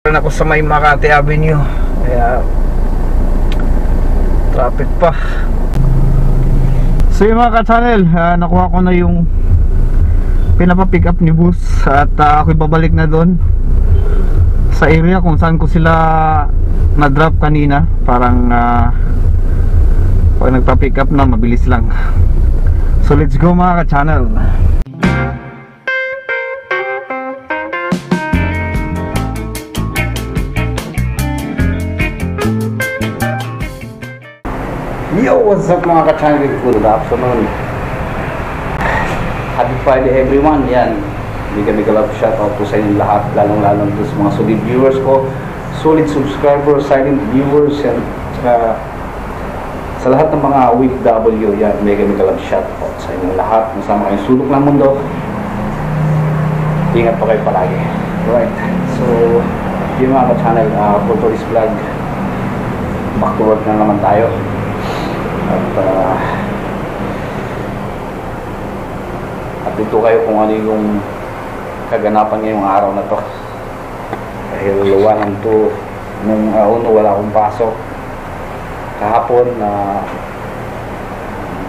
Ako sa may Makati Avenue, kaya traffic pa. So yung mga ka-channel, nakuha ko na yung pinapa-pick up ni Bus at ako'y babalik na doon sa area kung saan ko sila na-drop kanina. Parang pag nagpa-pick up na, mabilis lang. So let's go mga ka-channel. Yo, what's up mga ka-channel? Good afternoon. Happy Friday everyone. Yan, big love shoutout po sa inyong lahat, lalong-lalong sa mga solid viewers ko, solid subscribers, silent viewers, and sa lahat ng mga OFW. Yan, mega love shoutout sa inyong lahat. Masama kayong sulok ng mundo. Ingat pa kayo palagi. Right, so yung mga ka-channel, for today's vlog, back to work na naman tayo. At dito kayo kung ano yung kaganapan ngayong araw na to. Dahil 1 and 2 nung uno wala akong pasok kahapon na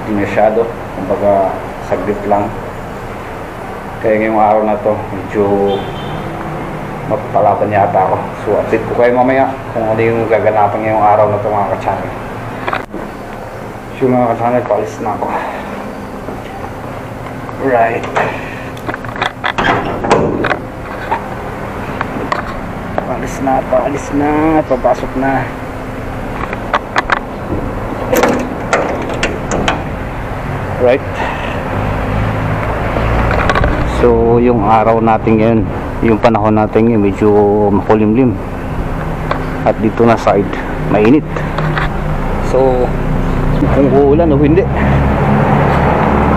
hindi masyado, kumbaga saglit lang. Kaya ngayong araw na to medyo mapapalaban yata ako. So update ko kayo mamaya kung ano yung kaganapan ngayong araw na to mga ka-channel. Yung mga ka-channel, paalis na ako. Right. Paalis na, papasok na. Right. So yung araw natin ngayon, yung panahon natin ngayon, medyo makulimlim. At dito na side, mainit. So kung uulan o hindi,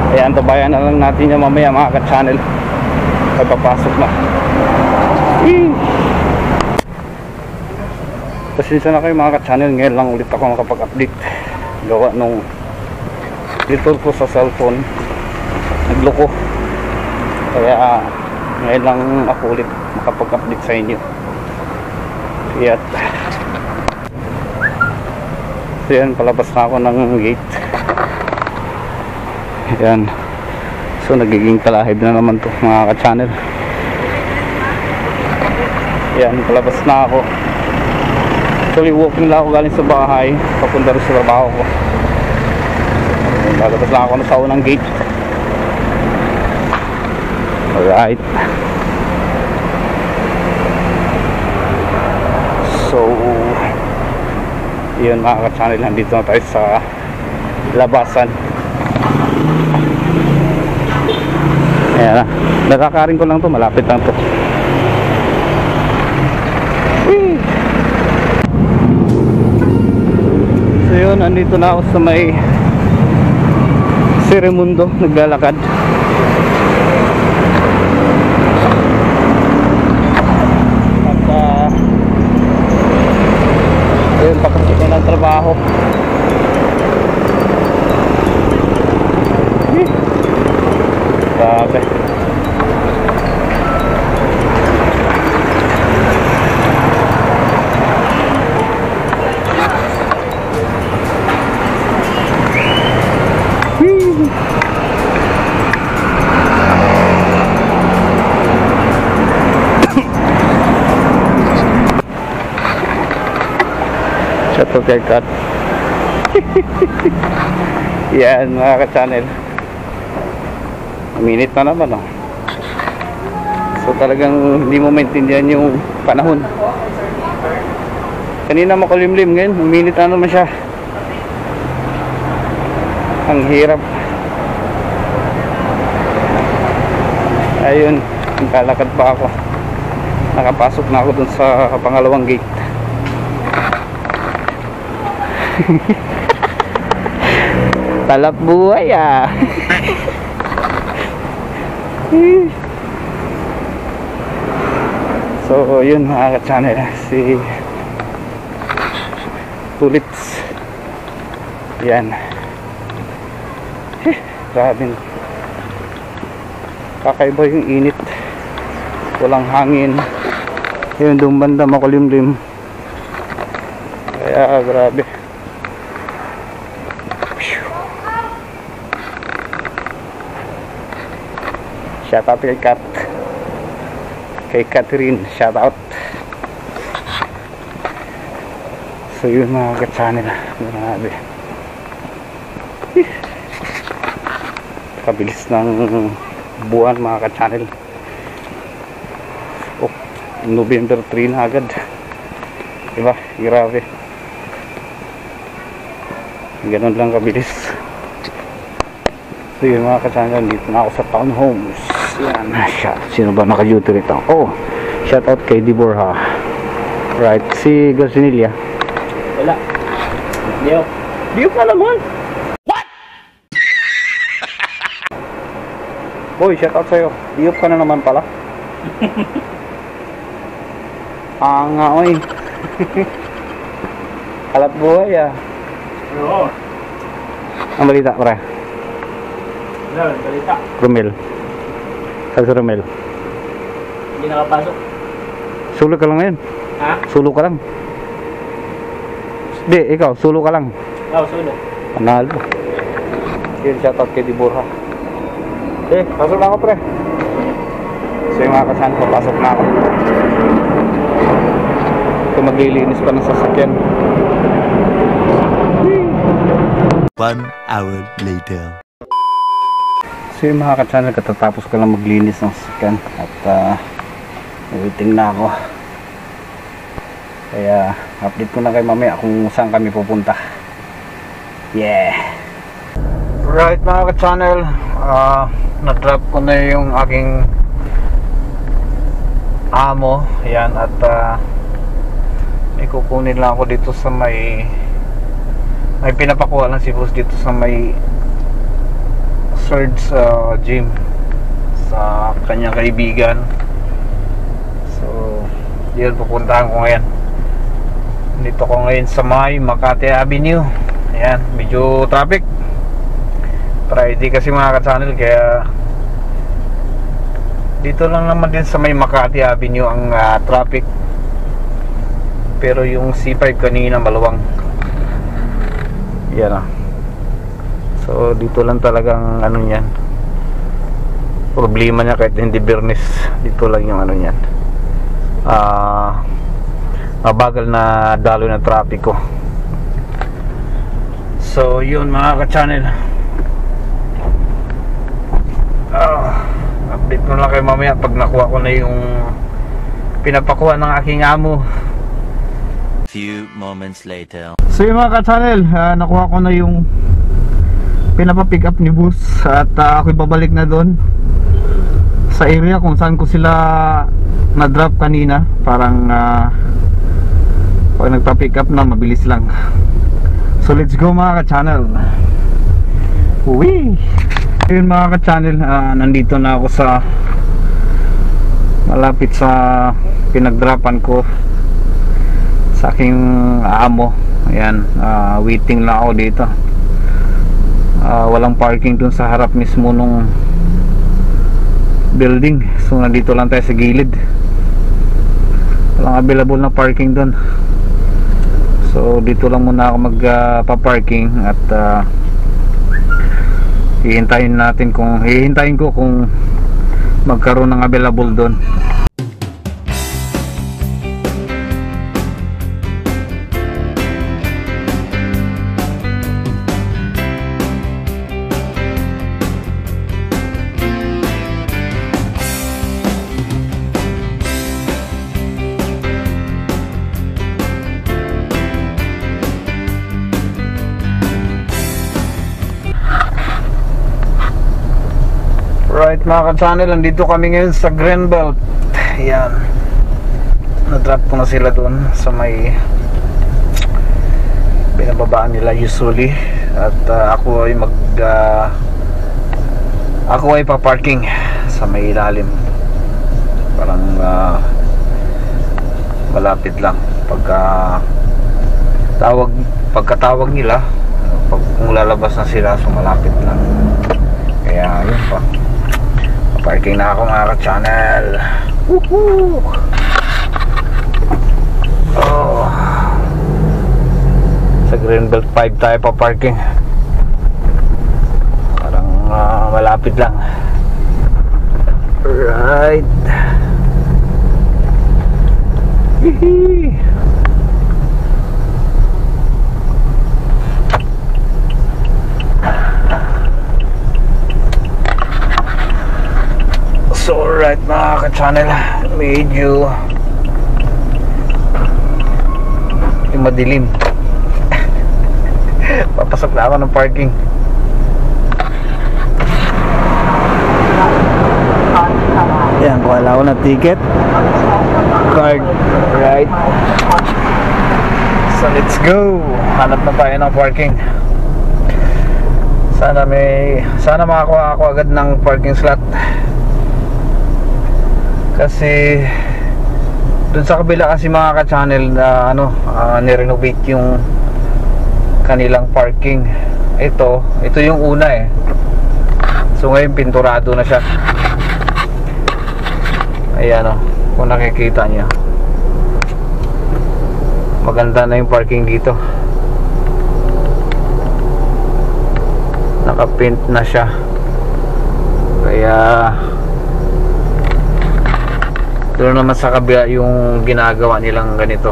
kaya antabayan na lang natin yan mamaya mga ka-channel ay papasok na. Pasensya na kayo mga ka-channel, ngayon lang ulit ako makapag-update gawa nung little ko sa cellphone nagloko, kaya ngayon lang ako ulit makapag-update sa inyo. Kaya so yan, palabas na ako ng gate. Yan, so nagiging talahib na naman to mga ka-channel. Yan, palabas na ako. Actually walking lang ako galing sa bahay papunta rin sa trabaho ko. Palabas na ako sa unang gate. Alright, so yun mga ka-channel, nandito na tayo sa labasan. Ayan na, nakakarin ko lang to, malapit lang to. So yun, nandito na ako sa may Sirimundo, naglalakad. Ayun, pakasok ko ng trabaho. Grabe. Shoutout kay Kat. Yan mga ka-channel, minute na naman oh. So talagang hindi mo maintindihan yung panahon. Kanina makulimlim, ngayon minute na naman siya. Ang hirap. Ayun, naglalakad pa ako. Nakapasok na ako dun sa pangalawang gate. Talap buhay ah. So yun mga ka-channel, si Tulits. Yan. Grabe, kakaiba yung init, walang hangin, Yun, doon banda makulimlim. Kaya grabe. Shout out kay Kat. Kay Catherine, shout out. So yun mga ka-channel, grabe. Kabilis ng buwan mga ka-channel. Oh, November 3 na agad. Diba? Grabe. Ganun lang kabilis. So yun mga ka-channel, dito na ako sa townhomes. Yan. Sino ba naka-duty rito? Oh, shout out kay Deborah. Right, si Garcinelia. Wala. Diyo. Diyo ka naman. What? Boy, shout out sa'yo. Diyo ka na naman pala. Nga oy. Alat buhay ah. Oo. Ang balita pre. Wala, balita. Romel. Saan si Romel? Hindi nakapasok. Sulo ka lang ngayon. Ha? Sulo ka lang. Di, ikaw, sulo ka lang. Oo, sulo. Panalo. Yun, shoutout kay Deborah. Pasok na ako pre. So yung mga kasan, papasok na ako. Ito maglilinis pa ng sasakyan. 1 hour later. So yung mga ka-channel, katatapos ko lang maglinis ng sasakyan at waiting na ako. Kaya update ko na kay mamaya kung saan kami pupunta. Yeah! Right mga ka-channel, na-drop ko na yung aking amo. Ayan, at may kukunin lang ako dito sa may pinapakuha lang si boss dito sa may Surge gym sa kanyang kaibigan. So yun, pupuntahan ko ngayon. Dito ko ngayon sa may Makati Avenue. Ayan, medyo traffic Friday kasi mga ka-channel, kaya dito lang naman din sa may Makati Avenue ang traffic. Pero yung C5 kanina maluwang. Yan So dito lang talagang ano niyan, problema niya kahit hindi Bernis. Dito lang yung ano niyan, mabagal na daloy ng trapiko. So yun mga ka-channel, update ko lang kayo mamaya pag nakuha ko na yung pinapakuha ng aking amo. Few moments later. So yung mga ka-channel, nakuha ko na yung pinapapick up ni boss at ako'y babalik na doon sa area kung saan ko sila na-drop kanina. Parang pag nagpa-pick up na mabilis lang. So let's go mga ka-channel. Uwi! Yun mga ka-channel, nandito na ako sa malapit sa pinag-dropan ko sa aking amo. Ayan, waiting lang ako dito. Walang parking dun sa harap mismo nung building. So nandito lang tayo sa gilid. Walang available na parking dun. So dito lang muna ako magpa-parking at hihintayin ko kung magkaroon ng available dun. Right mga ka-channel, nandito kami ngayon sa Greenbelt. Ayan, na-drop ko na sila doon sa may binababaan nila usually. At ako ay pa-parking sa may ilalim. Parang malapit lang pagkatawag nila, kung lalabas na sila, so malapit lang. Kaya yun pa, parking na ako mga ka-channel. Woohoo! Greenbelt 5 tayo pa parking. Parang malapit lang. Right. Hihi. So right mga ka-channel, medyo madilim. Papasok na ako ng parking. Yan, kuha ako ng ticket. Card. Right. So let's go. Hanap na tayo ng parking. Sana makakuha ako agad ng parking slot. Kasi dun sa kabila kasi mga ka-channel na nirenovate yung kanilang parking. Ito yung una eh. So ngayon pinturado na siya. Ayan kung nakikita niyo. Maganda na yung parking dito. Naka-paint na siya. Kaya doon naman sa kabila yung ginagawa nilang ganito.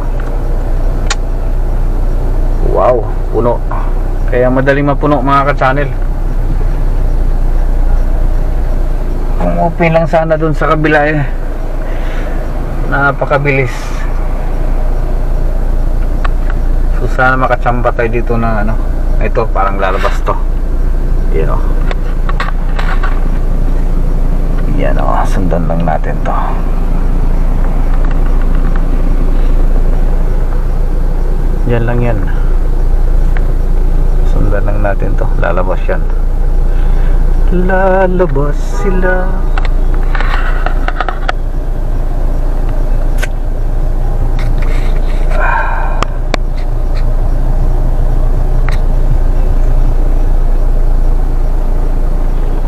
Wow, puno. Kaya madaling mapuno mga ka-channel. Kung open lang sana doon sa kabila eh, napakabilis. So sana makachamba tayo dito ng ito parang lalabas to. Yan sundan lang natin to. Yan lang yan. Sundan lang natin to. Lalabas yan. Lalabas sila.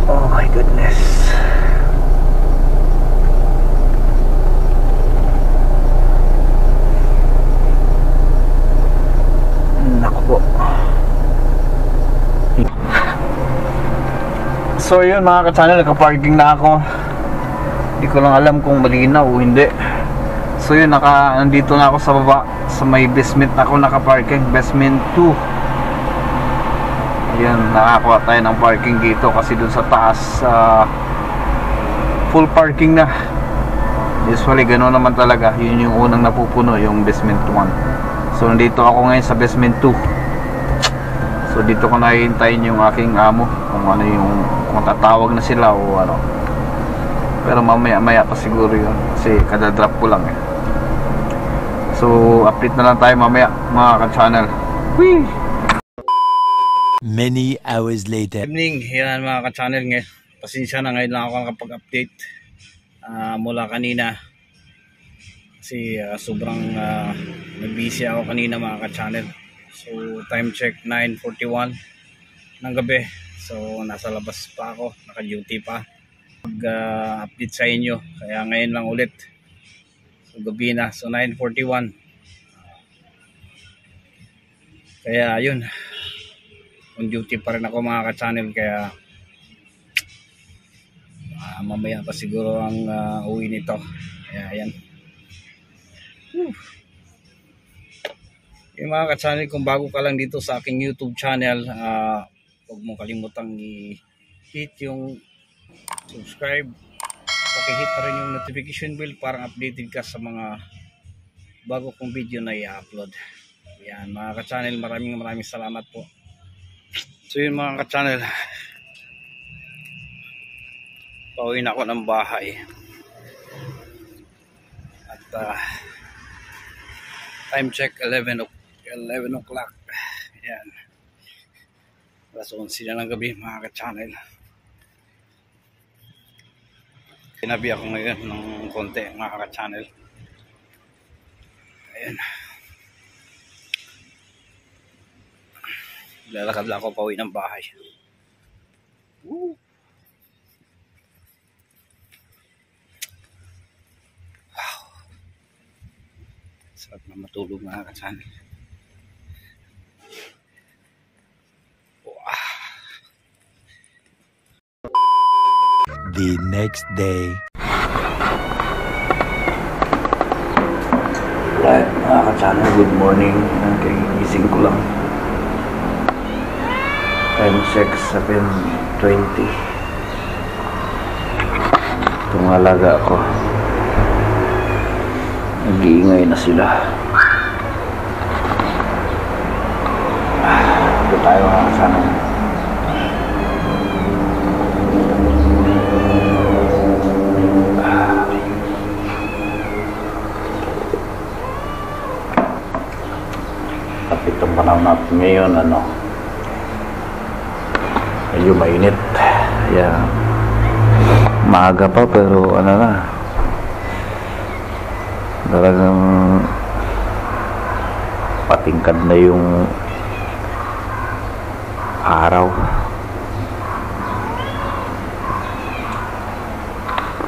Oh my goodness. So yun mga ka-channel, naka-parking na ako. Hindi ko lang alam kung malinaw o hindi. So yun, nandito na ako sa baba. Sa may basement ako naka-parking. Basement 2. Ayan, nakakuha tayo ng parking dito. Kasi dun sa taas full parking na. Usually gano'n naman talaga. Yun yung unang napupuno, yung basement 1. So nandito ako ngayon sa basement 2. So dito ko nahihintayin yung aking amo. Kung tatawag na sila o pero mamaya pa siguro yun kasi kada drop ko lang eh. So update na lang tayo mamaya mga ka-channel. Whee! Many hours later. Evening, yan mga ka-channel ngayon. Pasensya na, ngayon lang ako nakapag-update mula kanina kasi sobrang nag-busy ako kanina mga ka-channel. So time check 9:41 ng gabi. So nasa labas pa ako, naka-duty pa mag-update sa inyo, kaya ngayon lang ulit. So gabi na, so 9:41. Kaya yun, on duty pa rin ako mga ka-channel, kaya mamaya pa siguro ang uwi nito. Kaya yan. Yung mga ka-channel, kung bago ka lang dito sa aking YouTube channel, huwag mong kalimutang i-hit yung subscribe, pakihit na rin yung notification bell para updated ka sa mga bago kong video na i-upload. Yan mga ka-channel, maraming salamat po. So yun mga ka-channel, pauwi na ako ng bahay at time check 11 o'clock. Yan, alas 11 na ng gabi mga ka-channel. Tinabi ako ngayon ng konti mga ka-channel. Ayan, lalakad lang ako pauwi ng bahay. Woo! Wow, sarap na matulog mga ka-channel. the next day. Right, mga ka-channel, good morning. Gising ko lang. Time check, 7:20. Itong alaga ko, nag-iingay na sila. Ito tayo, mga ka-channel. At itong panahon natin ngayon, medyo mainit. Yeah. Maaga pa pero talagang patingkad na yung araw.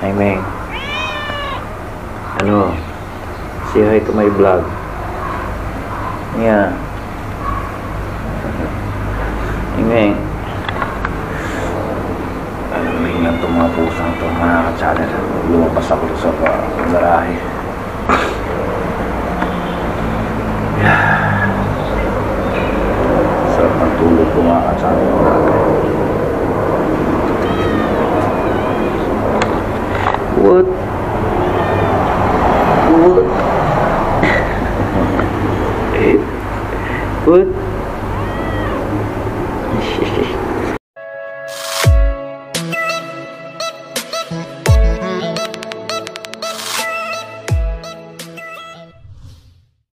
Hi Meng, say hi to my vlog. Yeah. Hi Meng. Tingnan itong mga pusang ito, mga ka-channel. Lumabas ako sa garahe. Sarap ng tulog ko, mga ka-channel. What? What? What?